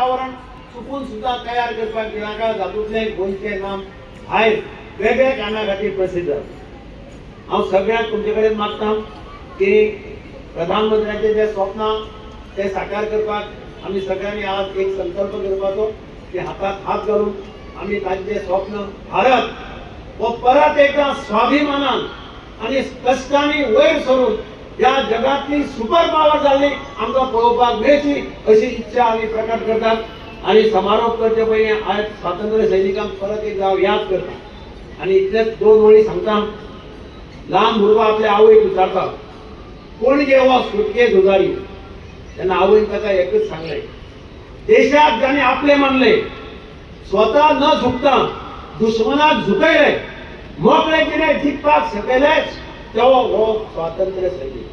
वातावरण चुकून सुद्धा तयार करपाक दिनाका जातूंतले गोंयचे नाम भायर वेगळ्या कामा खातीर प्रसिद्ध. हांव सगळ्यांक तुमचे कडेन मागता की प्रधानमंत्र्याचे जे स्वप्न ते साकार करपाक आमी सगळ्यांनी आज एक संकल्प करपाचो की हातात हात घालून आमी तांचे स्वप्न भारत हो परत एकदा स्वाभिमानान आणि कष्टांनी वयर सरून या जगातली सुपर पॉवर जाल्ली आमकां पळोवपाक मेळची अशी इच्छा आमी प्रकट करतात. आणि समारोप करचे पयलीं आज स्वातंत्र्य सैनिकांक परत एकदा याद करता आणि इतलेच दोन वळी सांगता. ल्हान भुरगो आपल्या आवयक विचारता कोण गे हो सुटके झुजारी, तेन्ना आवयन ताका एकच सांगलें, देशाक जाणे आपले मानले, स्वता न झुकता दुश्मनाक झुकयले, मोकळेपणे जिखपाक शकले तेव्हा हो स्वातंत्र्य सैनिक.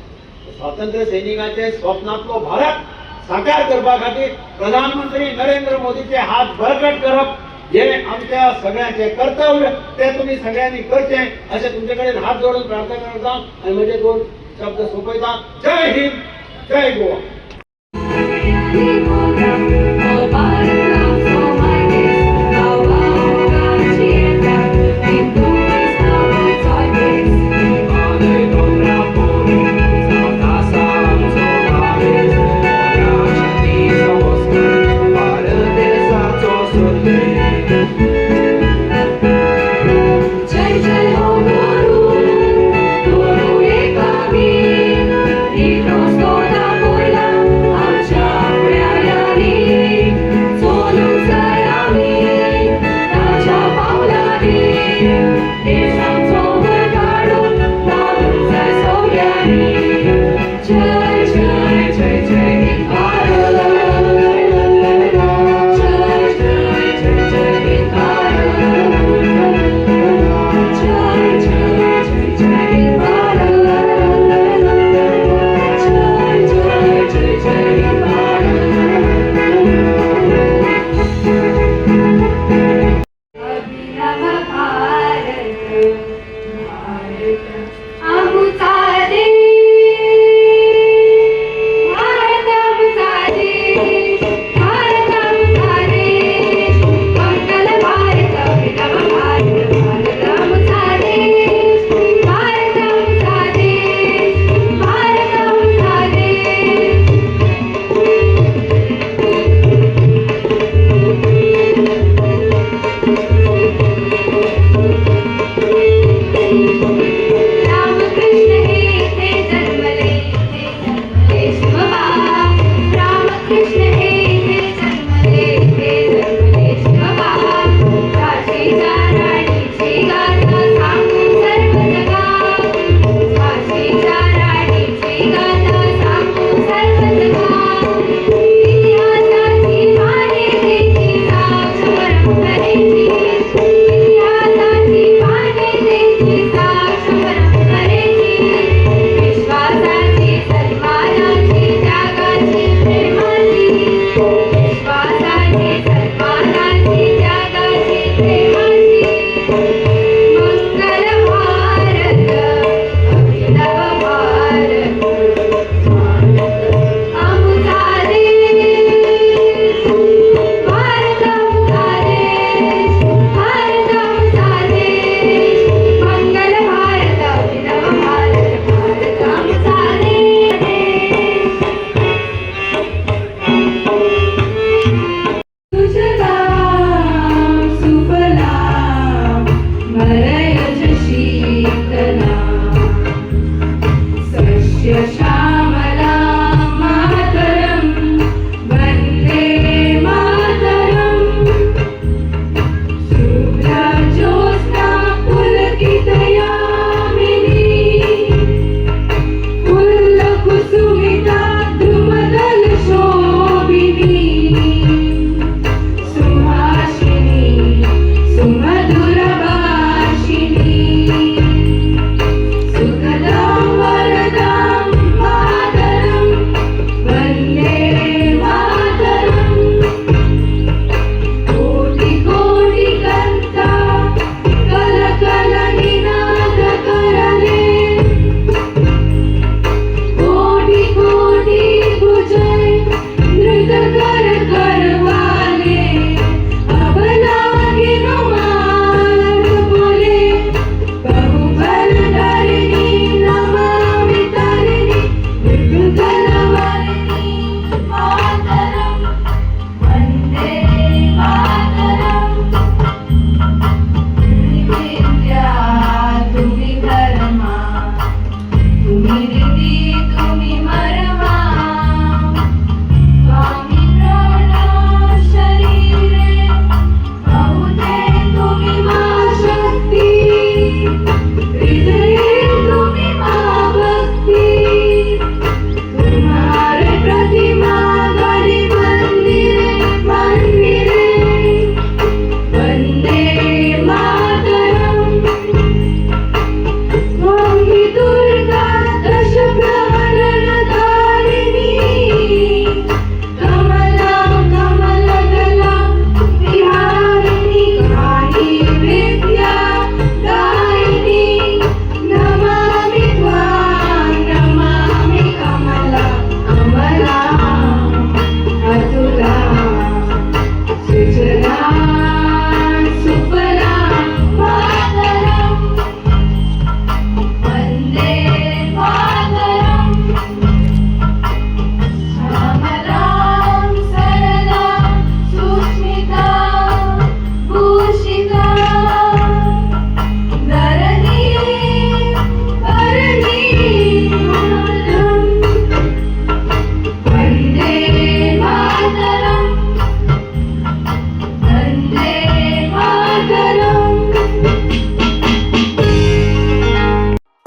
स्वातंत्र्य सैनिकांचे स्वप्नातलो भारत साकार करपा खातीर प्रधानमंत्री नरेंद्र मोदीचे हात बळकट करप हे आमच्या सगळ्यांचे कर्तव्य. ते तुम्ही सगळ्यांनी करचे असे तुमचे कडेन हात जोडून प्रार्थना करता आणि म्हणजे दोन शब्द सोपयता. जय हिंद, जय Goa. Thank you.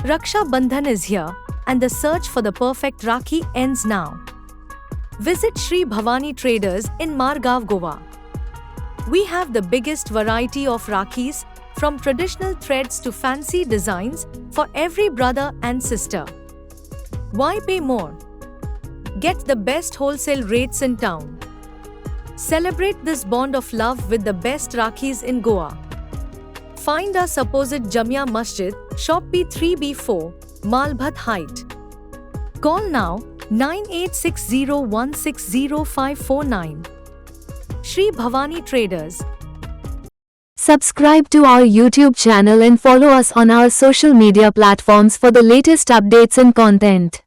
Raksha Bandhan is here, and the search for the perfect Rakhi ends now. Visit Sri Bhavani Traders in Margaon, Goa. We have the biggest variety of Rakhis, from traditional threads to fancy designs, for every brother and sister. Why pay more? Get the best wholesale rates in town. Celebrate this bond of love with the best Rakhis in Goa. Find us opposite Jamia Masjid, Shop P3B4, Malbhat Height. Call now 9860160549. Sri Bhavani Traders. Subscribe to our YouTube channel and follow us on our social media platforms for the latest updates and content.